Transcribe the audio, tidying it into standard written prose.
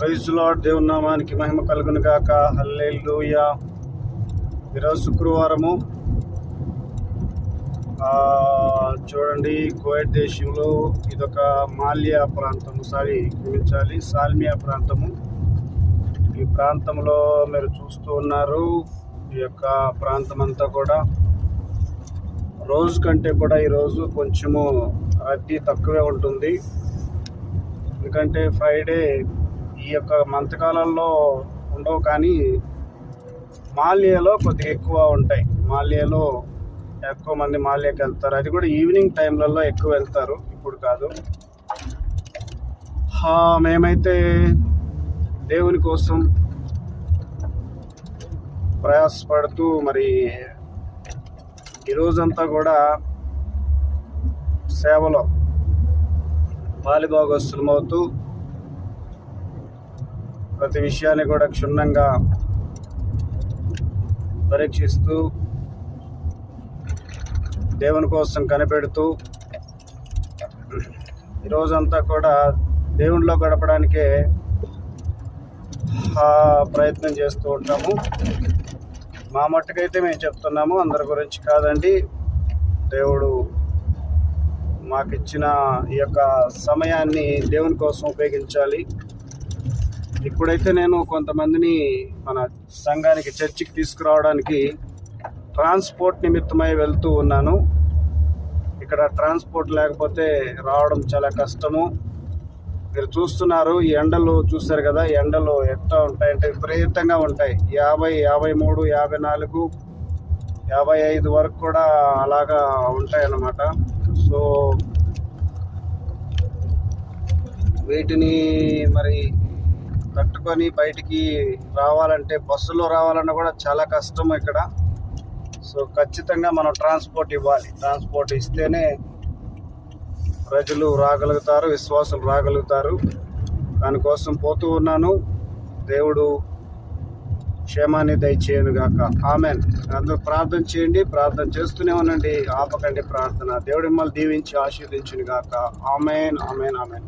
Praise lord. దేవుని నామానికి మహిమ కలుగును గాక. హల్లెలూయా. ఈరోజు శుక్రవారము. చూడండి, కువైట్ దేశంలో ఇదొక మాల్యా ప్రాంతము, సాల్మియా ప్రాంతము. ఈ ప్రాంతంలో మీరు చూస్తూ ఉన్నారు. ఈ యొక్క ప్రాంతం అంతా కూడా రోజు కంటే కూడా ఈరోజు కొంచెము రద్దీ తక్కువే ఉంటుంది. ఎందుకంటే ఫ్రైడే ఈ యొక్క మంతకాలంలో ఉండవు, కానీ మాల్యాలో కొద్దిగా ఎక్కువ ఉంటాయి. మాల్యాలో ఎక్కువ మంది మాల్యాకి వెళ్తారు. అది కూడా ఈవినింగ్ టైంలలో ఎక్కువ వెళ్తారు, ఇప్పుడు కాదు. మేమైతే దేవుని కోసం ప్రయాసపడుతూ మరి ఈరోజంతా కూడా సేవలో పాలుభాగస్తులమవుతూ ప్రతి విషయాన్ని కూడా క్షుణ్ణంగా పరీక్షిస్తూ దేవుని కోసం కనిపెడుతూ ఈరోజంతా కూడా దేవునిలో గడపడానికే ప్రయత్నం చేస్తూ ఉంటాము. మా మట్టుకైతే మేము చెప్తున్నాము, అందరి గురించి కాదండి. దేవుడు మాకిచ్చిన ఈ యొక్క సమయాన్ని దేవుని కోసం ఉపయోగించాలి. ఇప్పుడైతే నేను కొంతమందిని మన సంఘానికి, చర్చికి తీసుకురావడానికి ట్రాన్స్పోర్ట్ నిమిత్తమై వెళ్తూ ఉన్నాను. ఇక్కడ ట్రాన్స్పోర్ట్ లేకపోతే రావడం చాలా కష్టము. మీరు చూస్తున్నారు, ఈ ఎండలు చూస్తారు కదా, ఈ ఎండలు ఎట్లా ఉంటాయంటే విపరీతంగా ఉంటాయి. 50, 53, 54, 55 వరకు కూడా అలాగా ఉంటాయన్నమాట. సో వీటిని మరి తట్టుకొని బయటికి రావాలంటే, బస్సులో రావాలన్నా కూడా చాలా కష్టం ఇక్కడ. సో ఖచ్చితంగా మనం ట్రాన్స్పోర్ట్ ఇవ్వాలి. ట్రాన్స్పోర్ట్ ఇస్తేనే ప్రజలు రాగలుగుతారు, విశ్వాసులు రాగలుగుతారు. దానికోసం పోతూ ఉన్నాను. దేవుడు క్షేమాన్ని దయచేయను గాక. ఆమెన్. అందరూ ప్రార్థన చేయండి, ప్రార్థన చేస్తూనే ఉండండి, ఆపకండి ప్రార్థన. దేవుడి మిమ్మల్ని దీవించి ఆశీర్వదించును గాక. Amen, amen, amen.